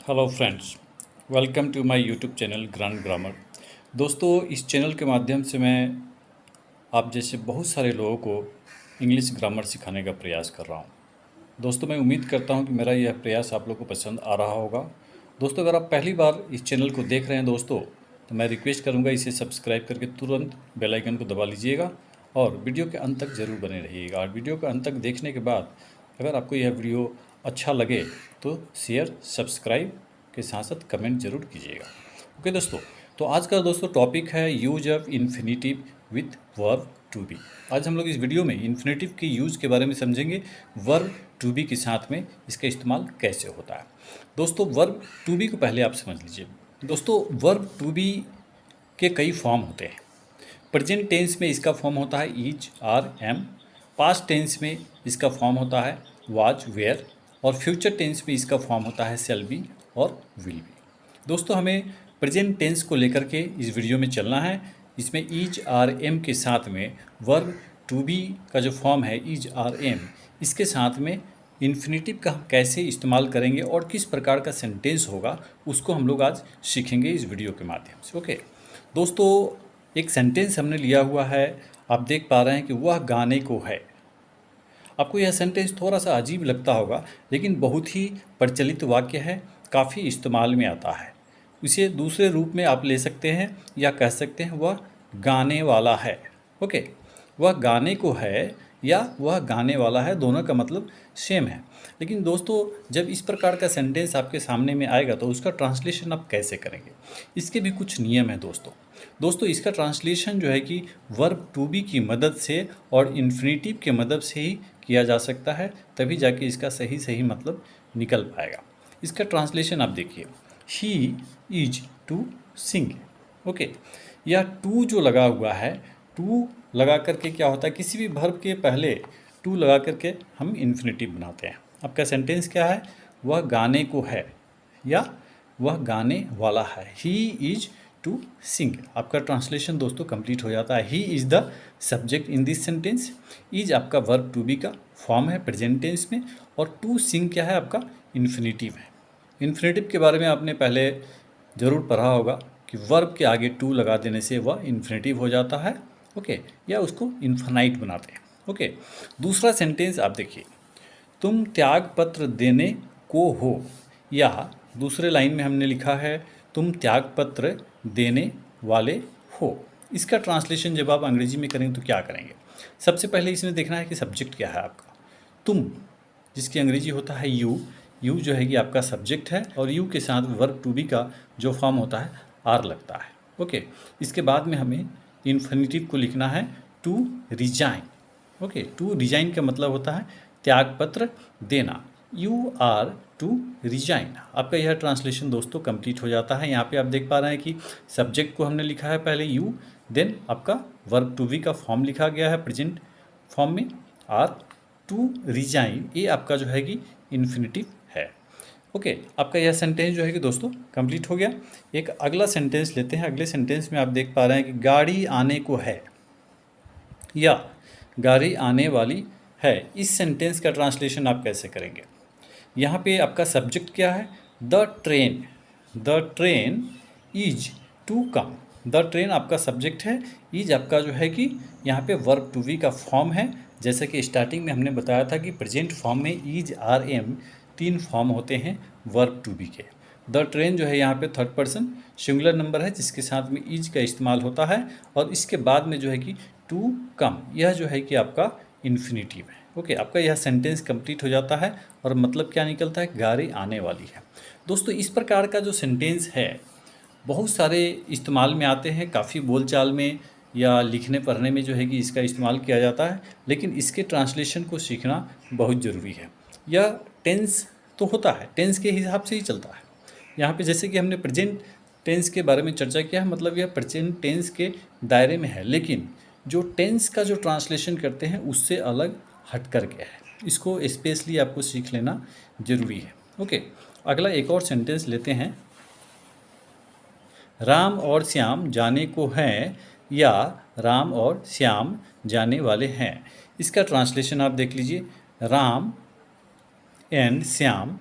Hello friends, welcome to my YouTube channel grand grammar. दोस्तों, इस channel के माध्यम से मैं आप जैसे बहुत सारे लोगों को इंग्लिश ग्रामर सिखाने का प्रयास कर रहा हूँ। दोस्तों, मैं उम्मीद करता हूँ कि मेरा यह प्रयास आप लोगों को पसंद आ रहा होगा। दोस्तों, अगर आप पहली बार इस चैनल को देख रहे हैं दोस्तों, तो मैं रिक्वेस्ट करूँगा इसे सब्सक्राइब करके तुरंत बेल आइकन को दबा लीजिएगा और वीडियो के अंत तक ज़रूर बने रहिएगा। और वीडियो के अंत तक देखने के बाद अगर आपको यह वीडियो अच्छा लगे तो शेयर, सब्सक्राइब के साथ साथ कमेंट जरूर कीजिएगा। ओके दोस्तों, तो आज का दोस्तों टॉपिक है use of infinitive with verb to be. आज हम लोग इस वीडियो में इन्फिनेटिव के यूज के बारे में समझेंगे, वर्ब टू बी के साथ में इसका इस्तेमाल कैसे होता है। दोस्तों, वर्ब टू बी को पहले आप समझ लीजिए। दोस्तों, वर्ब टू बी के कई फॉर्म होते हैं। प्रेजेंट टेंस में इसका फॉर्म होता है is, are, am. Past tense में इसका फॉर्म होता है वाज, वेयर। और फ्यूचर टेंस में इसका फॉर्म होता है शैल बी और विल बी। दोस्तों, हमें प्रेजेंट टेंस को लेकर के इस वीडियो में चलना है। इसमें इज, आर, एम के साथ में वर्ब टू बी का जो फॉर्म है इज, आर, एम, इसके साथ में इन्फिनेटिव का हम कैसे इस्तेमाल करेंगे और किस प्रकार का सेंटेंस होगा उसको हम लोग आज सीखेंगे इस वीडियो के माध्यम से। ओके दोस्तों, एक सेंटेंस हमने लिया हुआ है, आप देख पा रहे हैं कि वह गाने को है। आपको यह सेंटेंस थोड़ा सा अजीब लगता होगा, लेकिन बहुत ही प्रचलित वाक्य है, काफ़ी इस्तेमाल में आता है। इसे दूसरे रूप में आप ले सकते हैं या कह सकते हैं वह गाने वाला है। ओके, वह गाने को है या वह गाने वाला है, दोनों का मतलब सेम है। लेकिन दोस्तों, जब इस प्रकार का सेंटेंस आपके सामने में आएगा तो उसका ट्रांसलेशन आप कैसे करेंगे, इसके भी कुछ नियम हैं दोस्तों। इसका ट्रांसलेशन जो है कि वर्ब टू बी की मदद से और इन्फिनेटिव के मदद से ही किया जा सकता है, तभी जाके इसका सही मतलब निकल पाएगा। इसका ट्रांसलेशन आप देखिए, he is to sing. Okay, यह टू जो लगा हुआ है, टू लगा करके क्या होता है, किसी भी वर्ब के पहले टू लगा करके हम इन्फिनेटिव बनाते हैं। आपका सेंटेंस क्या है, वह गाने को है या वह गाने वाला है। ही इज टू सिंग, आपका ट्रांसलेशन दोस्तों कंप्लीट हो जाता है। He is the subject in this sentence. Is आपका वर्ब टू बी का फॉर्म है प्रेजेंट टेंस में, और टू सिंग क्या है, आपका इन्फिनेटिव है। इन्फिनेटिव के बारे में आपने पहले ज़रूर पढ़ा होगा कि वर्ब के आगे टू लगा देने से वह इन्फिनेटिव हो जाता है। ओके, या उसको इन्फिनाइट बनाते हैं। ओके, दूसरा सेंटेंस आप देखिए, तुम त्याग पत्र देने को हो, या दूसरे लाइन में हमने लिखा है तुम त्याग पत्र देने वाले हो। इसका ट्रांसलेशन जब आप अंग्रेजी में करेंगे तो क्या करेंगे, सबसे पहले इसमें देखना है कि सब्जेक्ट क्या है आपका। तुम, जिसकी अंग्रेजी होता है यू, यू जो है कि आपका सब्जेक्ट है, और यू के साथ वर्ब टू बी का जो फॉर्म होता है आर लगता है। ओके, इसके बाद में हमें इन्फिनेटिव को लिखना है to resign. Okay, to resign का मतलब होता है त्यागपत्र देना। यू आर टू रिजाइन, आपका यह ट्रांसलेशन दोस्तों कंप्लीट हो जाता है। यहाँ पे आप देख पा रहे हैं कि सब्जेक्ट को हमने लिखा है पहले यू, देन आपका वर्ब टू बी का फॉर्म लिखा गया है प्रेजेंट फॉर्म में आर, टू रिजाइन, ये आपका जो है कि इन्फिनेटिव है। ओके, आपका यह सेंटेंस जो है कि दोस्तों कंप्लीट हो गया। एक अगला सेंटेंस लेते हैं। अगले सेंटेंस में आप देख पा रहे हैं कि गाड़ी आने को है या गाड़ी आने वाली है। इस सेंटेंस का ट्रांसलेशन आप कैसे करेंगे, यहाँ पे आपका सब्जेक्ट क्या है, the train. The train is to come, the train आपका सब्जेक्ट है, इज आपका जो है कि यहाँ पे वर्ब टू बी का फॉर्म है। जैसे कि स्टार्टिंग में हमने बताया था कि प्रेजेंट फॉर्म में इज, आर, एम तीन फॉर्म होते हैं वर्ब टू बी के। द ट्रेन जो है यहाँ पे थर्ड पर्सन सिंगुलर नंबर है, जिसके साथ में इज का इस्तेमाल होता है, और इसके बाद में जो है कि टू कम, यह जो है कि आपका इन्फिनेटिव है। ओके, आपका यह सेंटेंस कंप्लीट हो जाता है और मतलब क्या निकलता है, गाड़ी आने वाली है। दोस्तों, इस प्रकार का जो सेंटेंस है बहुत सारे इस्तेमाल में आते हैं, काफ़ी बोलचाल में या लिखने पढ़ने में जो है कि इसका इस्तेमाल किया जाता है, लेकिन इसके ट्रांसलेशन को सीखना बहुत ज़रूरी है। यह टेंस तो होता है, टेंस के हिसाब से ही चलता है। यहाँ पे जैसे कि हमने प्रेजेंट टेंस के बारे में चर्चा किया है, मतलब यह प्रेजेंट टेंस के दायरे में है, लेकिन जो टेंस का जो ट्रांसलेशन करते हैं उससे अलग हट कर के है। इसको स्पेशली आपको सीख लेना जरूरी है। ओके, अगला एक और सेंटेंस लेते हैं, राम और श्याम जाने को हैं, या राम और श्याम जाने वाले हैं। इसका ट्रांसलेशन आप देख लीजिए, Ram and Shyam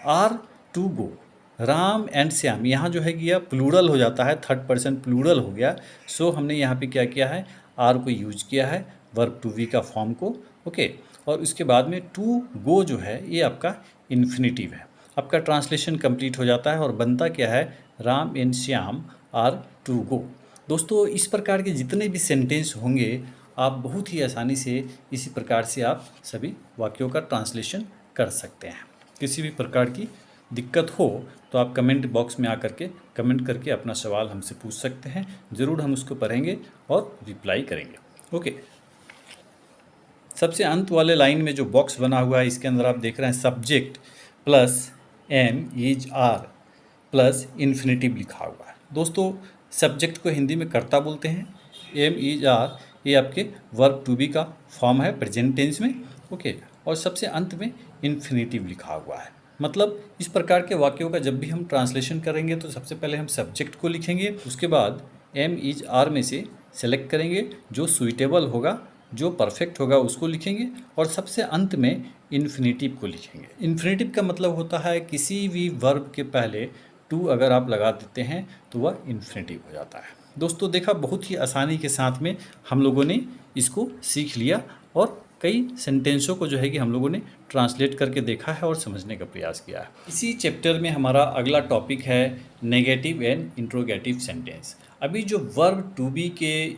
are to go. Ram and Shyam, यहाँ जो है गया प्लूरल हो जाता है, थर्ड पर्सन प्लूरल हो गया। सो हमने यहाँ पे क्या किया है, आर को यूज किया है वर्ब टू बी का फॉर्म को। ओके, और उसके बाद में टू गो जो है ये आपका इन्फिनिटिव है। आपका ट्रांसलेशन कंप्लीट हो जाता है और बनता क्या है, Ram and Shyam are to go. दोस्तों इस प्रकार के जितने भी सेंटेंस होंगे आप बहुत ही आसानी से इसी प्रकार से आप सभी वाक्यों का ट्रांसलेशन कर सकते हैं। किसी भी प्रकार की दिक्कत हो तो आप कमेंट बॉक्स में आकर के कमेंट करके अपना सवाल हमसे पूछ सकते हैं, ज़रूर हम उसको पढ़ेंगे और रिप्लाई करेंगे। ओके, सबसे अंत वाले लाइन में जो बॉक्स बना हुआ है इसके अंदर आप देख रहे हैं subject plus am is are plus infinitive लिखा हुआ है। दोस्तों सब्जेक्ट को हिंदी में कर्ता बोलते हैं, एम इज आर ये आपके वर्ब टू बी का फॉर्म है प्रेजेंट टेंस में। ओके, और सबसे अंत में इन्फिनिटिव लिखा हुआ है। मतलब इस प्रकार के वाक्यों का जब भी हम ट्रांसलेशन करेंगे तो सबसे पहले हम सब्जेक्ट को लिखेंगे, उसके बाद एम इज आर में से सेलेक्ट करेंगे, जो सुइटेबल होगा जो परफेक्ट होगा उसको लिखेंगे, और सबसे अंत में इन्फिनिटिव को लिखेंगे। इन्फिनिटिव का मतलब होता है किसी भी वर्ब के पहले टू अगर आप लगा देते हैं तो वह इन्फिनिटिव हो जाता है। दोस्तों देखा, बहुत ही आसानी के साथ में हम लोगों ने इसको सीख लिया और कई सेंटेंसों को जो है कि हम लोगों ने ट्रांसलेट करके देखा है और समझने का प्रयास किया है। इसी चैप्टर में हमारा अगला टॉपिक है नेगेटिव एंड इंट्रोगेटिव सेंटेंस। अभी जो वर्ब टू बी के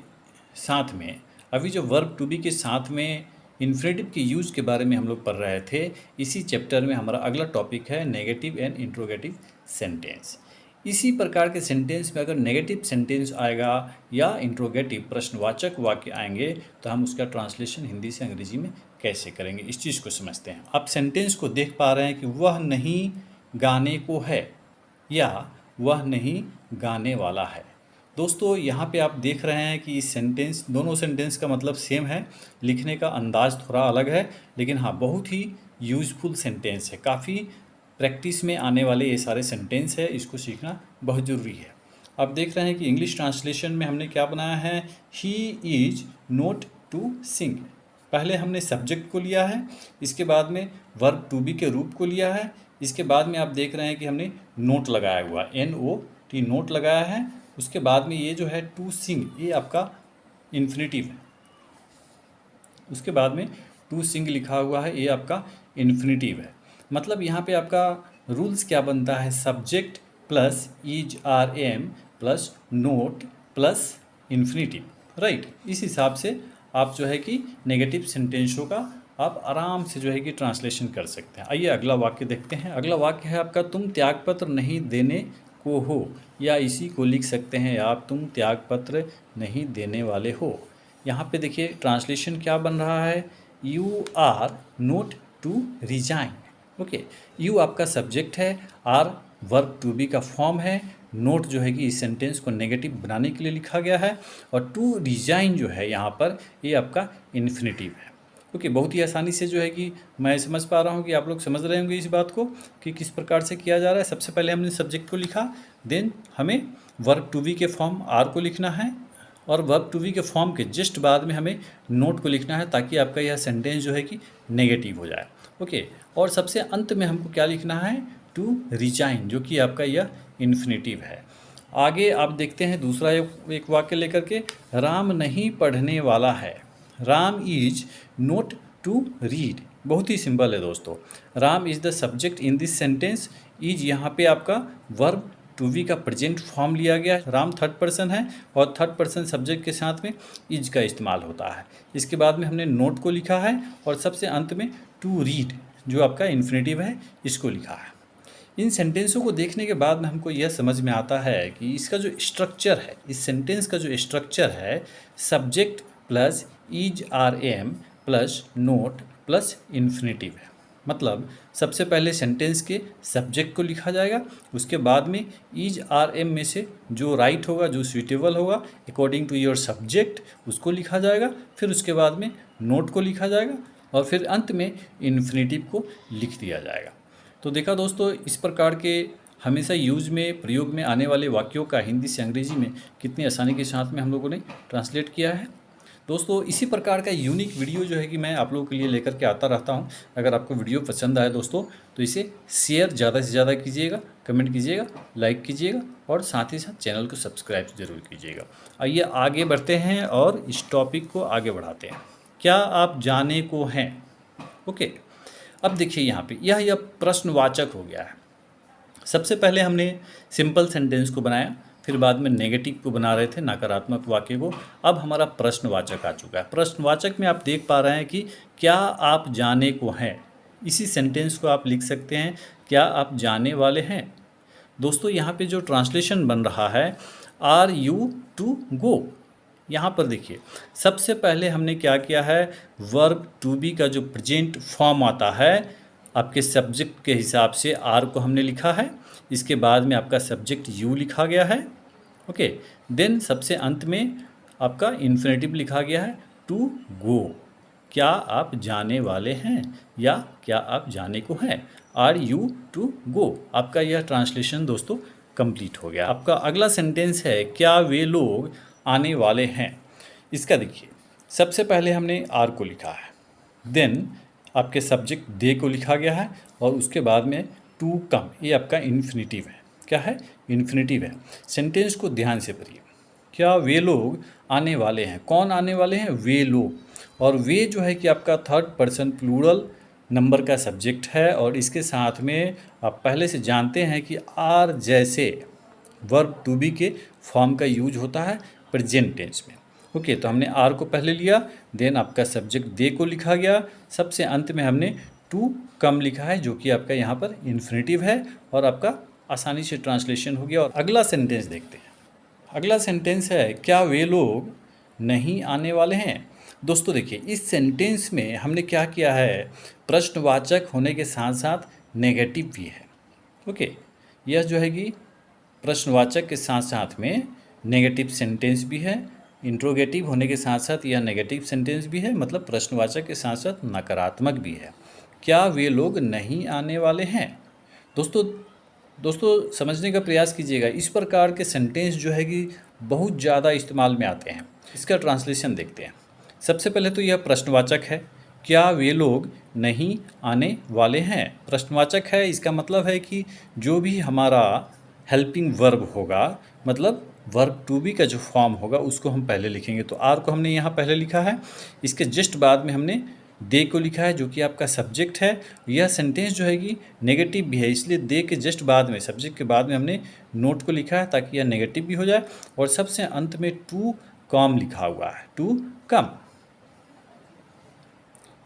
साथ में इन्फिनिटिव के यूज के बारे में हम लोग पढ़ रहे थे, इसी चैप्टर में हमारा अगला टॉपिक है नेगेटिव एंड इंट्रोगेटिव सेंटेंस। इसी प्रकार के सेंटेंस में अगर नेगेटिव सेंटेंस आएगा या इंट्रोगेटिव प्रश्नवाचक वाक्य आएंगे तो हम उसका ट्रांसलेशन हिंदी से अंग्रेजी में कैसे करेंगे, इस चीज़ को समझते हैं। आप सेंटेंस को देख पा रहे हैं कि वह नहीं गाने को है या वह नहीं गाने वाला है। दोस्तों यहाँ पे आप देख रहे हैं कि इस सेंटेंस, दोनों सेंटेंस का मतलब सेम है, लिखने का अंदाज थोड़ा अलग है, लेकिन हाँ बहुत ही यूजफुल सेंटेंस है। काफ़ी प्रैक्टिस में आने वाले ये सारे सेंटेंस है, इसको सीखना बहुत ज़रूरी है। आप देख रहे हैं कि इंग्लिश ट्रांसलेशन में हमने क्या बनाया है, he is not to sing. पहले हमने सब्जेक्ट को लिया है, इसके बाद में वर्ब टू बी के रूप को लिया है, इसके बाद में आप देख रहे हैं कि हमने नोट लगाया हुआ NOT नोट लगाया है। उसके बाद में ये जो है टू सिंग ये आपका इन्फिनिटिव है, उसके बाद में टू सिंग लिखा हुआ है, ये आपका इन्फिनिटिव है। मतलब यहाँ पे आपका रूल्स क्या बनता है, subject plus is are am plus not plus infinitive, right. इस हिसाब से आप जो है कि नेगेटिव सेंटेंसों का आप आराम से जो है कि ट्रांसलेशन कर सकते हैं। आइए अगला वाक्य देखते हैं। अगला वाक्य है आपका, तुम त्यागपत्र नहीं देने को हो, या इसी को लिख सकते हैं आप, तुम त्यागपत्र नहीं देने वाले हो। यहाँ पे देखिए ट्रांसलेशन क्या बन रहा है, you are not to resign. Okay, you आपका सब्जेक्ट है, आर वर्ब टू बी का फॉर्म है, नोट जो है कि इस सेंटेंस को नेगेटिव बनाने के लिए लिखा गया है, और टू रिजाइन जो है यहाँ पर ये आपका इन्फिनिटिव है। ओके, बहुत ही आसानी से जो है कि मैं समझ पा रहा हूँ कि आप लोग समझ रहे होंगे इस बात को कि किस प्रकार से किया जा रहा है। सबसे पहले हमने सब्जेक्ट को लिखा, देन हमें वर्ब टू बी के फॉर्म आर को लिखना है, और वर्ब टू बी के फॉर्म के जस्ट बाद में हमें नोट को लिखना है, ताकि आपका यह सेंटेंस जो है कि नेगेटिव हो जाए। ओके, और सबसे अंत में हमको क्या लिखना है, टू रिजाइन, जो कि आपका यह इन्फिनिटिव है। आगे आप देखते हैं दूसरा एक वाक्य लेकर के, राम नहीं पढ़ने वाला है, Ram is not to read. बहुत ही सिंपल है दोस्तों, Ram is the subject in this sentence, is यहाँ पे आपका वर्ब टू बी का प्रेजेंट फॉर्म लिया गया है, राम थर्ड पर्सन है और थर्ड पर्सन सब्जेक्ट के साथ में इज का इस्तेमाल होता है। इसके बाद में हमने नोट को लिखा है, और सबसे अंत में टू रीड जो आपका इन्फिनिटिव है इसको लिखा है। इन सेंटेंसों को देखने के बाद में हमको यह समझ में आता है कि इसका जो स्ट्रक्चर है, इस सेंटेंस का जो स्ट्रक्चर है, subject plus is are am plus not plus infinitive है। मतलब सबसे पहले सेंटेंस के सब्जेक्ट को लिखा जाएगा, उसके बाद में इज आर एम में से जो राइट होगा, जो सूटेबल होगा अकॉर्डिंग टू योर सब्जेक्ट, उसको लिखा जाएगा, फिर उसके बाद में नोट को लिखा जाएगा, और फिर अंत में इन्फिनिटिव को लिख दिया जाएगा। तो देखा दोस्तों, इस प्रकार के हमेशा यूज में, प्रयोग में आने वाले वाक्यों का हिंदी से अंग्रेजी में कितनी आसानी के साथ में हम लोगों ने ट्रांसलेट किया है। दोस्तों इसी प्रकार का यूनिक वीडियो जो है कि मैं आप लोगों के लिए लेकर के आता रहता हूं। अगर आपको वीडियो पसंद आए दोस्तों तो इसे शेयर ज़्यादा से ज़्यादा कीजिएगा, कमेंट कीजिएगा, लाइक कीजिएगा और साथ ही साथ चैनल को सब्सक्राइब जरूर कीजिएगा। आइए आगे बढ़ते हैं और इस टॉपिक को आगे बढ़ाते हैं। क्या आप जाने को हैं? ओके, अब देखिए यहाँ पे यह प्रश्नवाचक हो गया है। सबसे पहले हमने सिंपल सेंटेंस को बनाया, फिर बाद में नेगेटिव को बना रहे थे, नकारात्मक वाक्य को। अब हमारा प्रश्नवाचक आ चुका है। प्रश्नवाचक में आप देख पा रहे हैं कि क्या आप जाने को हैं। इसी सेंटेंस को आप लिख सकते हैं, क्या आप जाने वाले हैं। दोस्तों यहाँ पे जो ट्रांसलेशन बन रहा है, आर यू टू गो। यहाँ पर देखिए सबसे पहले हमने क्या किया है, वर्ब टू बी का जो प्रेजेंट फॉर्म आता है आपके सब्जेक्ट के हिसाब से आर को हमने लिखा है। इसके बाद में आपका सब्जेक्ट यू लिखा गया है। ओके, देन सबसे अंत में आपका इन्फिनेटिव लिखा गया है टू गो। क्या आप जाने वाले हैं या क्या आप जाने को हैं। Are you to go. आपका यह ट्रांसलेशन दोस्तों कंप्लीट हो गया। आपका अगला सेंटेंस है, क्या वे लोग आने वाले हैं। इसका देखिए सबसे पहले हमने आर को लिखा है, देन आपके सब्जेक्ट दे को लिखा गया है और उसके बाद में टू कम, ये आपका इन्फिनेटिव है। क्या है? इन्फिनेटिव है। सेंटेंस को ध्यान से पढ़िए। क्या वे लोग आने वाले हैं। कौन आने वाले हैं? वे लोग। और वे जो है कि आपका थर्ड पर्सन प्लूरल नंबर का सब्जेक्ट है और इसके साथ में आप पहले से जानते हैं कि आर जैसे वर्ब टू बी के फॉर्म का यूज होता है प्रेजेंट टेंस में। ओके, तो हमने आर को पहले लिया, देन आपका सब्जेक्ट दे को लिखा गया, सबसे अंत में हमने टू कम लिखा है जो कि आपका यहाँ पर इन्फिनेटिव है और आपका आसानी से ट्रांसलेशन हो गया। और अगला सेंटेंस देखते हैं। अगला सेंटेंस है, क्या वे लोग नहीं आने वाले हैं। दोस्तों देखिए इस सेंटेंस में हमने क्या किया है, प्रश्नवाचक होने के साथ साथ नेगेटिव भी है। ओके, यह जो है कि प्रश्नवाचक के साथ साथ में नेगेटिव सेंटेंस भी है, इंट्रोगेटिव होने के साथ साथ यह नेगेटिव सेंटेंस भी है, मतलब प्रश्नवाचक के साथ साथ नकारात्मक भी है। क्या वे लोग नहीं आने वाले हैं। दोस्तों समझने का प्रयास कीजिएगा। इस प्रकार के सेंटेंस जो है कि बहुत ज़्यादा इस्तेमाल में आते हैं। इसका ट्रांसलेशन देखते हैं। सबसे पहले तो यह प्रश्नवाचक है, क्या वे लोग नहीं आने वाले हैं। प्रश्नवाचक है, इसका मतलब है कि जो भी हमारा हेल्पिंग वर्ब होगा, मतलब वर्ब टू बी का जो फॉर्म होगा उसको हम पहले लिखेंगे। तो आर को हमने यहाँ पहले लिखा है, इसके जस्ट बाद में हमने दे को लिखा है जो कि आपका सब्जेक्ट है। यह सेंटेंस जो है कि नेगेटिव भी है, इसलिए दे के जस्ट बाद में, सब्जेक्ट के बाद में हमने नोट को लिखा है ताकि यह नेगेटिव भी हो जाए। और सबसे अंत में टू कम लिखा हुआ है, टू कम,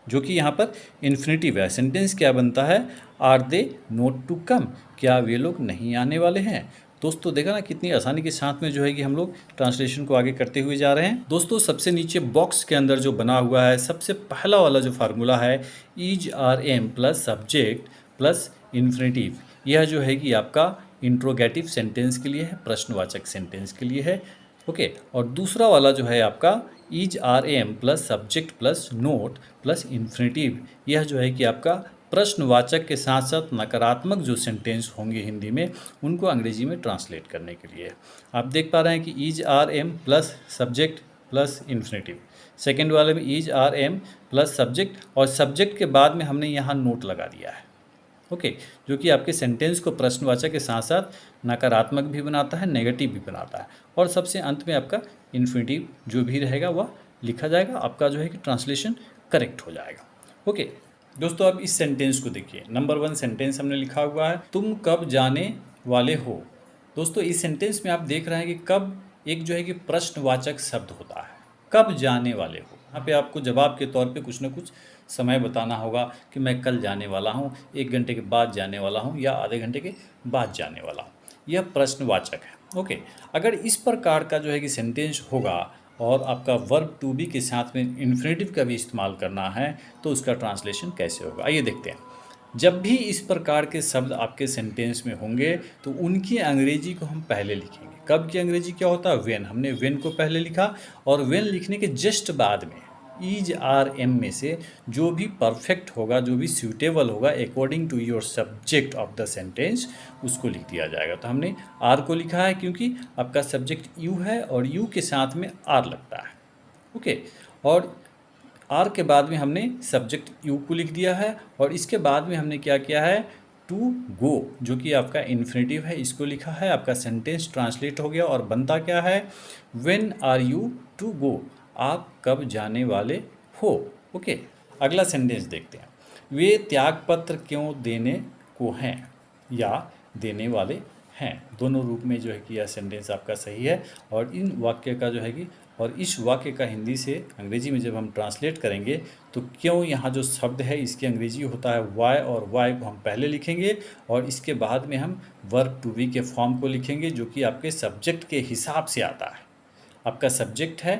जो कि यहाँ पर इन्फिनेटिव है। सेंटेंस क्या बनता है, are they not to come. क्या वे लोग नहीं आने वाले हैं। दोस्तों देखा ना कितनी आसानी के साथ में जो है कि हम लोग ट्रांसलेशन को आगे करते हुए जा रहे हैं। दोस्तों सबसे नीचे बॉक्स के अंदर जो बना हुआ है, सबसे पहला वाला जो फार्मूला है, is are am plus subject plus infinitive, यह जो है कि आपका इंट्रोगेटिव सेंटेंस के लिए है, प्रश्नवाचक सेंटेंस के लिए है। ओके, और दूसरा वाला जो है आपका is are am plus subject plus not plus infinitive, यह जो है कि आपका प्रश्नवाचक के साथ साथ नकारात्मक जो सेंटेंस होंगे हिंदी में, उनको अंग्रेजी में ट्रांसलेट करने के लिए। आप देख पा रहे हैं कि is are am plus subject plus infinitive. Second वाले में is are am plus subject और सब्जेक्ट के बाद में हमने यहाँ नोट लगा दिया है। ओके, जो कि आपके सेंटेंस को प्रश्नवाचक के साथ साथ नकारात्मक भी बनाता है, नेगेटिव भी बनाता है। और सबसे अंत में आपका इन्फिनेटिव जो भी रहेगा वह लिखा जाएगा, आपका जो है कि ट्रांसलेशन करेक्ट हो जाएगा। ओके दोस्तों, अब इस सेंटेंस को देखिए। नंबर 1 सेंटेंस हमने लिखा हुआ है, तुम कब जाने वाले हो। दोस्तों इस सेंटेंस में आप देख रहे हैं कि कब एक जो है कि प्रश्नवाचक शब्द होता है, कब जाने वाले हो। यहाँ पे आपको जवाब के तौर पे कुछ ना कुछ समय बताना होगा कि मैं कल जाने वाला हूँ, 1 घंटे के बाद जाने वाला हूँ या आधे घंटे के बाद जाने वाला हूँ। यह प्रश्नवाचक है। ओके, अगर इस प्रकार का जो है कि सेंटेंस होगा और आपका वर्ब टू बी के साथ में इन्फिनेटिव का भी इस्तेमाल करना है तो उसका ट्रांसलेशन कैसे होगा, आइए देखते हैं। जब भी इस प्रकार के शब्द आपके सेंटेंस में होंगे तो उनकी अंग्रेजी को हम पहले लिखेंगे। कब की अंग्रेजी क्या होता है, व्हेन। हमने व्हेन को पहले लिखा और व्हेन लिखने के जस्ट बाद में इज आर एम में से जो भी परफेक्ट होगा, जो भी सूटेबल होगा according to your subject of the sentence, उसको लिख दिया जाएगा। तो हमने आर को लिखा है क्योंकि आपका सब्जेक्ट यू है और यू के साथ में आर लगता है। ओके, और आर के बाद में हमने सब्जेक्ट यू को लिख दिया है और इसके बाद में हमने क्या किया है, टू गो, जो कि आपका इन्फिनेटिव है, इसको लिखा है। आपका सेंटेंस ट्रांसलेट हो गया और बनता क्या है, when are you to go, आप कब जाने वाले हो। ओके, अगला सेंटेंस देखते हैं। वे त्यागपत्र क्यों देने को हैं या देने वाले हैं, दोनों रूप में जो है कि यह सेंटेंस आपका सही है। और इन वाक्य का जो है कि और इस वाक्य का हिंदी से अंग्रेजी में जब हम ट्रांसलेट करेंगे तो क्यों, यहाँ जो शब्द है इसकी अंग्रेजी होता है वाई, और वाई को हम पहले लिखेंगे और इसके बाद में हम वर्ब टू बी के फॉर्म को लिखेंगे, जो कि आपके सब्जेक्ट के हिसाब से आता है। आपका सब्जेक्ट है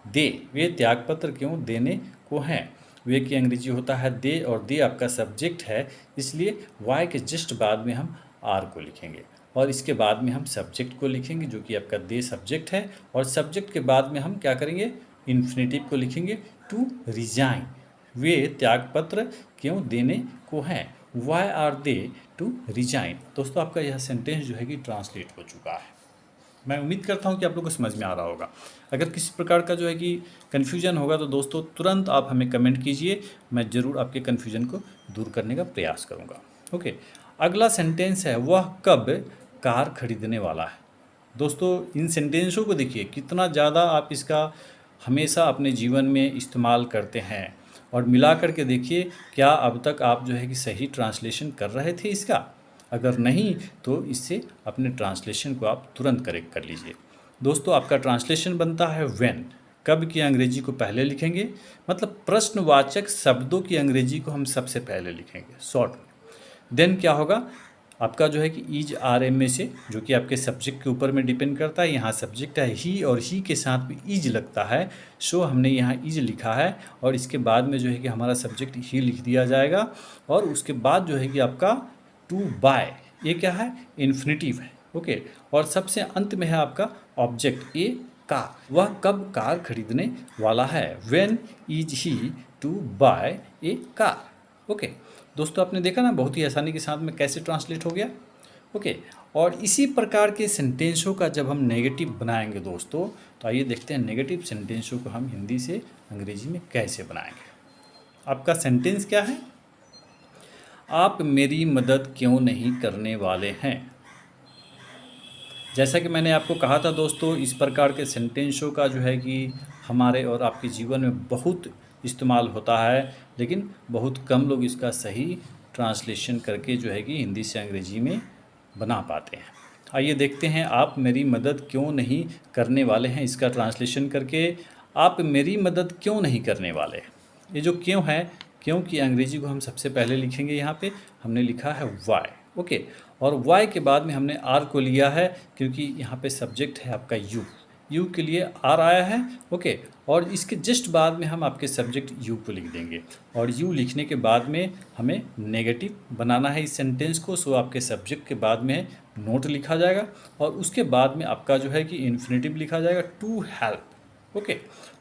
दे, वे त्यागपत्र क्यों देने को हैं, वे की अंग्रेजी होता है दे और दे आपका सब्जेक्ट है, इसलिए वाई के जस्ट बाद में हम आर को लिखेंगे और इसके बाद में हम सब्जेक्ट को लिखेंगे, जो कि आपका दे सब्जेक्ट है। और सब्जेक्ट के बाद में हम क्या करेंगे, इन्फिनेटिव को लिखेंगे, टू रिजाइन, वे त्यागपत्र क्यों देने को हैं, why are they to resign. दोस्तों आपका यह सेंटेंस जो है कि ट्रांसलेट हो चुका है। मैं उम्मीद करता हूं कि आप लोग को समझ में आ रहा होगा। अगर किसी प्रकार का जो है कि कन्फ्यूजन होगा तो दोस्तों तुरंत आप हमें कमेंट कीजिए, मैं ज़रूर आपके कन्फ्यूजन को दूर करने का प्रयास करूंगा। ओके, अगला सेंटेंस है, वह कब कार खरीदने वाला है। दोस्तों इन सेंटेंसों को देखिए कितना ज़्यादा आप इसका हमेशा अपने जीवन में इस्तेमाल करते हैं, और मिला करके देखिए क्या अब तक आप जो है कि सही ट्रांसलेशन कर रहे थे इसका। अगर नहीं तो इससे अपने ट्रांसलेशन को आप तुरंत करेक्ट कर लीजिए। दोस्तों आपका ट्रांसलेशन बनता है व्हेन, कब की अंग्रेजी को पहले लिखेंगे, मतलब प्रश्नवाचक शब्दों की अंग्रेजी को हम सबसे पहले लिखेंगे शॉर्ट में। देन क्या होगा, आपका जो है कि ईज आर एम में से, जो कि आपके सब्जेक्ट के ऊपर में डिपेंड करता है। यहाँ सब्जेक्ट है ही और ही के साथ भी ईज लगता है, सो हमने यहाँ ईज लिखा है और इसके बाद में जो है कि हमारा सब्जेक्ट ही लिख दिया जाएगा। और उसके बाद जो है कि आपका टू बाय, ये क्या है, इन्फिनेटिव है। ओके, और सबसे अंत में है आपका ऑब्जेक्ट ए कार, वह कब कार खरीदने वाला है, when is he to buy a car. Okay दोस्तों आपने देखा ना बहुत ही आसानी के साथ में कैसे ट्रांसलेट हो गया। ओके, और इसी प्रकार के सेंटेंसों का जब हम नेगेटिव बनाएंगे दोस्तों, तो आइए देखते हैं नेगेटिव सेंटेंसों को हम हिंदी से अंग्रेजी में कैसे बनाएंगे। आपका सेंटेंस क्या है, आप मेरी मदद क्यों नहीं करने वाले हैं। जैसा कि मैंने आपको कहा था दोस्तों, इस प्रकार के सेंटेंसों का जो है कि हमारे और आपके जीवन में बहुत इस्तेमाल होता है, लेकिन बहुत कम लोग इसका सही ट्रांसलेशन करके जो है कि हिंदी से अंग्रेजी में बना पाते हैं। आइए देखते हैं, आप मेरी मदद क्यों नहीं करने वाले हैं, इसका ट्रांसलेशन करके आप मेरी मदद क्यों नहीं करने वाले। ये जो क्यों है, क्यों की अंग्रेजी को हम सबसे पहले लिखेंगे, यहाँ पे हमने लिखा है वाई। ओके, और वाई के बाद में हमने आर को लिया है क्योंकि यहाँ पे सब्जेक्ट है आपका यू, यू के लिए आर आया है। ओके, और इसके जस्ट बाद में हम आपके सब्जेक्ट यू को लिख देंगे और यू लिखने के बाद में हमें नेगेटिव बनाना है इस सेंटेंस को, सो आपके सब्जेक्ट के बाद में नोट लिखा जाएगा और उसके बाद में आपका जो है कि इन्फिनेटिव लिखा जाएगा, टू हेल्प। ओके,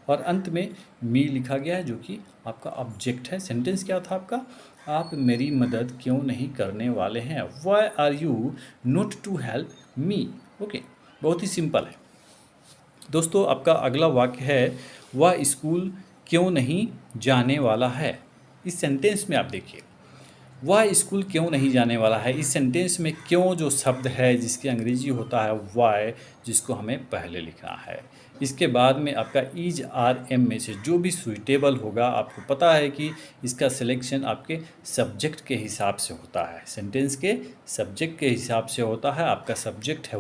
और अंत में मी लिखा गया है जो कि आपका ऑब्जेक्ट है। सेंटेंस क्या था आपका, आप मेरी मदद क्यों नहीं करने वाले हैं, why are you not to help me. Okay, बहुत ही सिंपल है। दोस्तों आपका अगला वाक्य है, वह स्कूल क्यों नहीं जाने वाला है। इस सेंटेंस में आप देखिए, वह स्कूल क्यों नहीं जाने वाला है, इस सेंटेंस में क्यों जो शब्द है जिसकी अंग्रेजी होता है वाई, जिसको हमें पहले लिखना है। इसके बाद में आपका ईज आर एम में से जो भी सुइटेबल होगा, आपको पता है कि इसका सिलेक्शन आपके सब्जेक्ट के हिसाब से होता है, सेंटेंस के सब्जेक्ट के हिसाब से होता है। आपका सब्जेक्ट है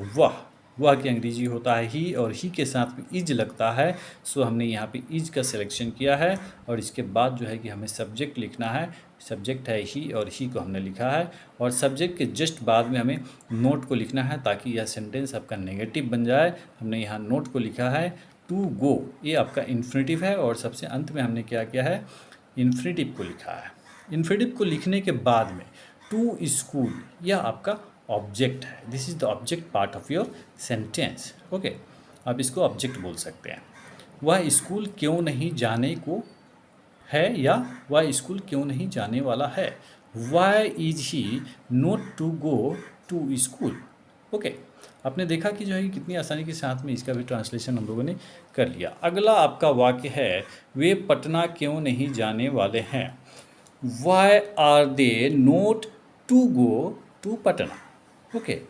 वह की अंग्रेजी होता है ही और ही के साथ भी इज लगता है, सो हमने यहाँ पे इज का सिलेक्शन किया है और इसके बाद जो है कि हमें सब्जेक्ट लिखना है। सब्जेक्ट है ही और ही को हमने लिखा है और सब्जेक्ट के जस्ट बाद में हमें नोट को लिखना है ताकि यह सेंटेंस आपका नेगेटिव बन जाए। हमने यहाँ नोट को लिखा है टू गो, ये आपका इन्फिनेटिव है और सबसे अंत में हमने क्या किया है, इन्फिनेटिव को लिखा है। इन्फिनेटिव को लिखने के बाद में टू स्कूल, यह आपका ऑब्जेक्ट है, this is the object part of your sentence. Okay, आप इसको ऑब्जेक्ट बोल सकते हैं। वह स्कूल क्यों नहीं जाने को है या वह स्कूल क्यों नहीं जाने वाला है, why is he not to go to school. Okay, आपने देखा कि जो है कि कितनी आसानी के साथ में इसका भी ट्रांसलेशन हम लोगों ने कर लिया। अगला आपका वाक्य है, वे पटना क्यों नहीं जाने वाले हैं। Why are they not to go to Patna. Okay,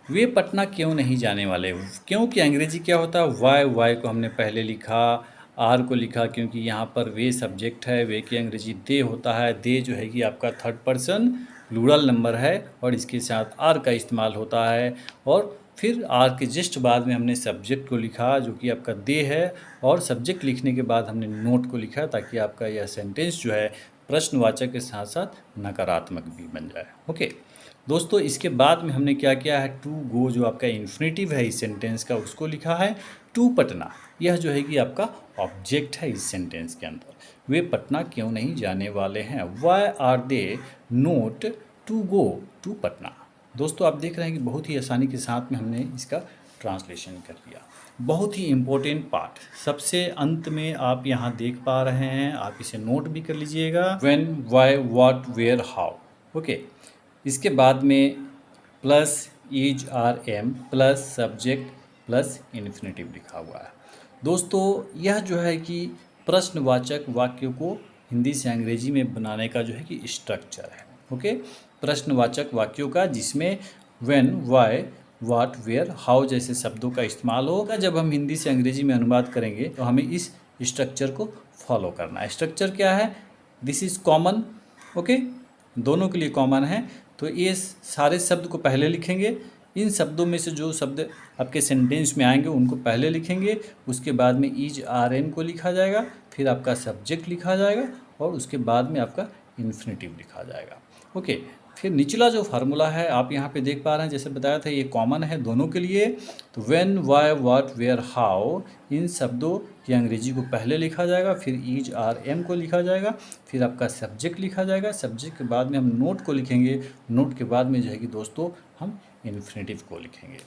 वे पटना क्यों नहीं जाने वाले। क्योंकि अंग्रेजी क्या होता है, वाई को हमने पहले लिखा, आर को लिखा क्योंकि यहाँ पर वे सब्जेक्ट है, वे की अंग्रेजी दे होता है। दे जो है कि आपका थर्ड पर्सन प्लूरल नंबर है और इसके साथ आर का इस्तेमाल होता है। और फिर आर के जस्ट बाद में हमने सब्जेक्ट को लिखा जो कि आपका दे है, और सब्जेक्ट लिखने के बाद हमने नोट को लिखा ताकि आपका यह सेंटेंस जो है प्रश्नवाचक के साथ साथ नकारात्मक भी बन जाए। ओके दोस्तों, इसके बाद में हमने क्या किया है, टू गो जो आपका इन्फिनेटिव है इस सेंटेंस का उसको लिखा है। टू पटना, यह जो है कि आपका ऑब्जेक्ट है इस सेंटेंस के अंदर। वे पटना क्यों नहीं जाने वाले हैं। Why are they not to go to Patna. दोस्तों आप देख रहे हैं कि बहुत ही आसानी के साथ में हमने इसका ट्रांसलेशन कर लिया। बहुत ही इम्पोर्टेंट पार्ट सबसे अंत में आप यहाँ देख पा रहे हैं, आप इसे नोट भी कर लीजिएगा। When, why, what, where, how. Okay, इसके बाद में plus is are am plus subject plus infinitive लिखा हुआ है। दोस्तों यह जो है कि प्रश्नवाचक वाक्यों को हिंदी से अंग्रेजी में बनाने का जो है कि स्ट्रक्चर है। ओके, प्रश्नवाचक वाक्यों का जिसमें when, why, what, where, how जैसे शब्दों का इस्तेमाल होगा। जब हम हिंदी से अंग्रेजी में अनुवाद करेंगे तो हमें इस स्ट्रक्चर को फॉलो करना है। स्ट्रक्चर क्या है, दिस इज़ कॉमन। ओके, दोनों के लिए कॉमन है। तो ये सारे शब्द को पहले लिखेंगे, इन शब्दों में से जो शब्द आपके सेंटेंस में आएंगे उनको पहले लिखेंगे, उसके बाद में इज आर एन को लिखा जाएगा, फिर आपका सब्जेक्ट लिखा जाएगा और उसके बाद में आपका इन्फिनेटिव लिखा जाएगा। ओके, फिर निचला जो फार्मूला है आप यहाँ पे देख पा रहे हैं, जैसे बताया था ये कॉमन है दोनों के लिए। तो when, why, what, where, how, इन शब्दों की अंग्रेजी को पहले लिखा जाएगा, फिर इज आर एम को लिखा जाएगा, फिर आपका सब्जेक्ट लिखा जाएगा। सब्जेक्ट के बाद में हम नोट को लिखेंगे, नोट के बाद में जो है कि दोस्तों हम इन्फिनेटिव को लिखेंगे।